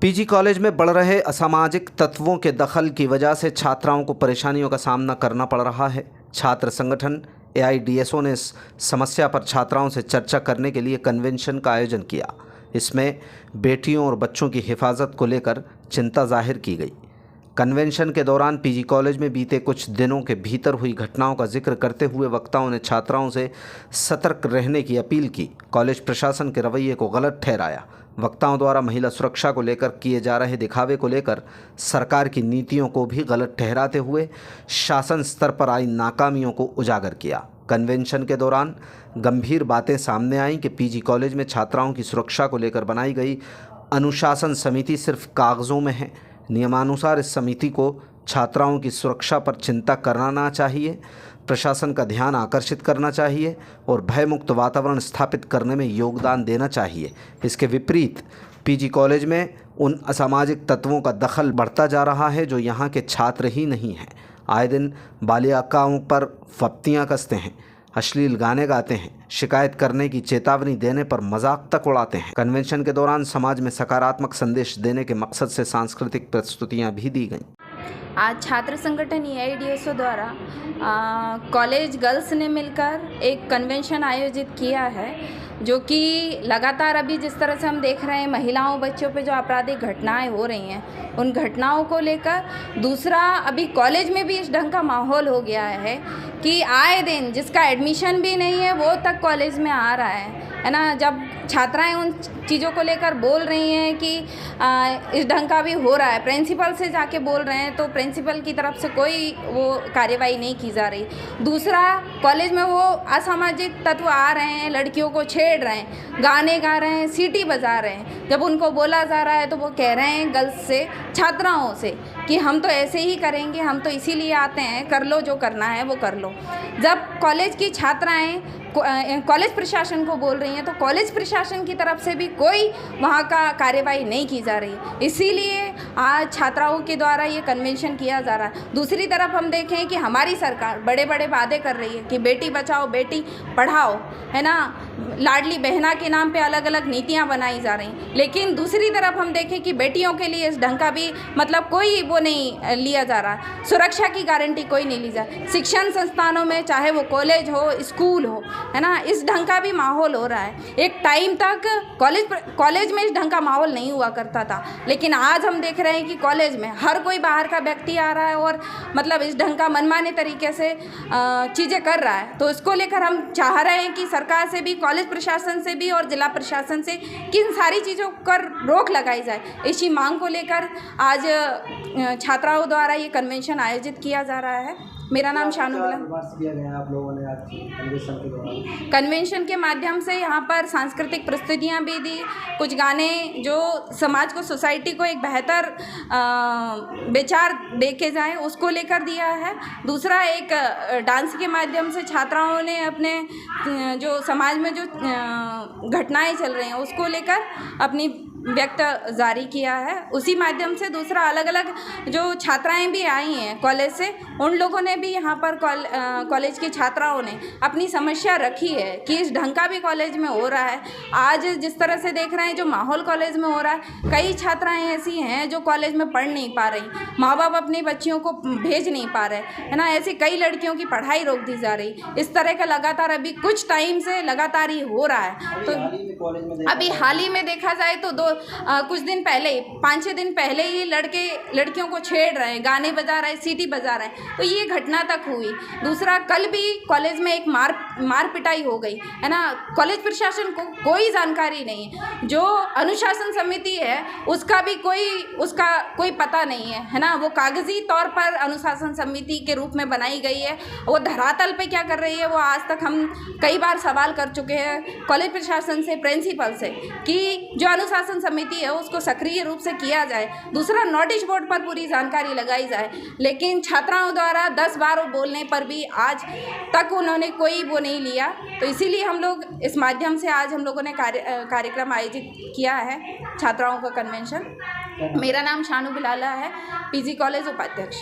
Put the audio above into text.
PG college में बढ़ रहे असामाजिक तत्वों के दखल की वजह से छात्राओं को परेशानियों का सामना करना पड़ रहा है। छात्र संगठन एआईडीएसओ ने इस समस्या पर छात्राओं से चर्चा करने के लिए कन्वेंशन का आयोजन किया। इसमें बेटियों और बच्चों की हिफाजत को लेकर चिंता जाहिर की गई। कन्वेंशन के दौरान पीजी कॉलेज में बीते कुछ दिनों के भीतर हुई घटनाओं का जिक्र करते हुए वक्ताओं ने छात्राओं से सतर्क रहने की अपील की। कॉलेज प्रशासन के रवैये को गलत ठहराया। वक्ताओं द्वारा महिला सुरक्षा को लेकर किए जा रहे दिखावे को लेकर सरकार की नीतियों को भी गलत ठहराते हुए शासन स्तर पर आई नाकामियों को उजागर किया। कन्वेंशन के दौरान गंभीर बातें सामने आईं कि पीजी कॉलेज में छात्राओं की सुरक्षा को लेकर बनाई गई अनुशासन समिति सिर्फ कागज़ों में है। नियमानुसार इस समिति को छात्राओं की सुरक्षा पर चिंता करना चाहिए, प्रशासन का ध्यान आकर्षित करना चाहिए और भयमुक्त वातावरण स्थापित करने में योगदान देना चाहिए। इसके विपरीत पीजी कॉलेज में उन असामाजिक तत्वों का दखल बढ़ता जा रहा है जो यहाँ के छात्र ही नहीं हैं। आए दिन बालिकाओं पर फप्तियाँ कसते हैं, अश्लील गाने गाते हैं, शिकायत करने की चेतावनी देने पर मजाक तक उड़ाते हैं। कन्वेंशन के दौरान समाज में सकारात्मक संदेश देने के मकसद से सांस्कृतिक प्रस्तुतियां भी दी गईं। आज छात्र संगठन एआईडीएसओ द्वारा कॉलेज गर्ल्स ने मिलकर एक कन्वेंशन आयोजित किया है, जो कि लगातार अभी जिस तरह से हम देख रहे हैं महिलाओं बच्चों पे जो आपराधिक घटनाएं हो रही हैं, उन घटनाओं को लेकर। दूसरा, अभी कॉलेज में भी इस ढंग का माहौल हो गया है कि आए दिन जिसका एडमिशन भी नहीं है वो तक कॉलेज में आ रहा है ना। जब छात्राएं उन चीज़ों को लेकर बोल रही हैं कि इस ढंग का भी हो रहा है, प्रिंसिपल से जाके बोल रहे हैं, तो प्रिंसिपल की तरफ से कोई वो कार्रवाई नहीं की जा रही। दूसरा, कॉलेज में वो असामाजिक तत्व आ रहे हैं, लड़कियों को छेड़ रहे हैं, गाने गा रहे हैं, सीटी बजा रहे हैं। जब उनको बोला जा रहा है तो वो कह रहे हैं गर्ल्स से, छात्राओं से, कि हम तो ऐसे ही करेंगे, हम तो इसीलिए आते हैं, कर लो जो करना है वो कर लो। जब कॉलेज की छात्राएं कॉलेज प्रशासन को बोल रही हैं तो कॉलेज प्रशासन की तरफ से भी कोई वहाँ का कार्यवाही नहीं की जा रही। इसीलिए आज छात्राओं के द्वारा ये कन्वेंशन किया जा रहा है। दूसरी तरफ हम देखें कि हमारी सरकार बड़े बड़े वादे कर रही है कि बेटी बचाओ बेटी पढ़ाओ, है ना, लाडली बहना के नाम पे अलग अलग नीतियाँ बनाई जा रही। लेकिन दूसरी तरफ हम देखें कि बेटियों के लिए इस ढंग का भी मतलब कोई वो नहीं लिया जा रहा, सुरक्षा की गारंटी कोई नहीं ली जा। शिक्षण संस्थानों में चाहे वो कॉलेज हो, स्कूल हो, है ना, इस ढंग का भी माहौल हो रहा है। एक टाइम तक कॉलेज में इस ढंग का माहौल नहीं हुआ करता था, लेकिन आज हम देख रहे हैं कि कॉलेज में हर कोई बाहर का व्यक्ति आ रहा है और मतलब इस ढंग का मनमाने तरीके से चीज़ें कर रहा है। तो इसको लेकर हम चाह रहे हैं कि सरकार से भी, कॉलेज प्रशासन से भी और जिला प्रशासन से कि इन सारी चीज़ों पर रोक लगाई जाए। इसी मांग को लेकर आज छात्राओं द्वारा ये कन्वेंशन आयोजित किया जा रहा है। मेरा नाम शानू कन्वेंशन के माध्यम से यहाँ पर सांस्कृतिक प्रस्तुतियाँ भी दी, कुछ गाने जो समाज को, सोसाइटी को एक बेहतर विचार देके जाए उसको लेकर दिया है। दूसरा, एक डांस के माध्यम से छात्राओं ने अपने जो समाज में जो घटनाएं चल रही हैं उसको लेकर अपनी व्यक्त जारी किया है। उसी माध्यम से दूसरा, अलग अलग जो छात्राएं भी आई हैं कॉलेज से, उन लोगों ने भी यहाँ पर कॉलेज की छात्राओं ने अपनी समस्या रखी है कि इस ढंग का भी कॉलेज में हो रहा है। आज जिस तरह से देख रहे हैं जो माहौल कॉलेज में हो रहा है, कई छात्राएं ऐसी हैं जो कॉलेज में पढ़ नहीं पा रही, माँ बाप अपनी बच्चियों को भेज नहीं पा रहे, है ना। ऐसी कई लड़कियों की पढ़ाई रोक दी जा रही। इस तरह का लगातार अभी कुछ टाइम से लगातार ही हो रहा है। तो अभी हाल ही में देखा जाए तो कुछ दिन पहले, 5-6 दिन पहले ही लड़के लड़कियों को छेड़ रहे हैं, गाने बजा रहे हैं, सीटी बजा रहे हैं, तो ये घटना तक हुई। दूसरा, कल भी कॉलेज में एक मार पिटाई हो गई, है ना। कॉलेज प्रशासन को कोई जानकारी नहीं है। जो अनुशासन समिति है उसका भी कोई पता नहीं है ना। वो कागजी तौर पर अनुशासन समिति के रूप में बनाई गई है, वो धरातल पे क्या कर रही है वो आज तक हम कई बार सवाल कर चुके हैं कॉलेज प्रशासन से, प्रिंसिपल से, कि जो अनुशासन समिति है उसको सक्रिय रूप से किया जाए। दूसरा, नोटिस बोर्ड पर पूरी जानकारी लगाई जाए। लेकिन छात्राओं द्वारा 10 बार बोलने पर भी आज तक उन्होंने कोई वो नहीं लिया। तो इसीलिए हम लोग इस माध्यम से आज हम लोगों ने कार्यक्रम आयोजित किया है, छात्राओं का कन्वेंशन। मेरा नाम शानू बिलाला है, पीजी कॉलेज उपाध्यक्ष।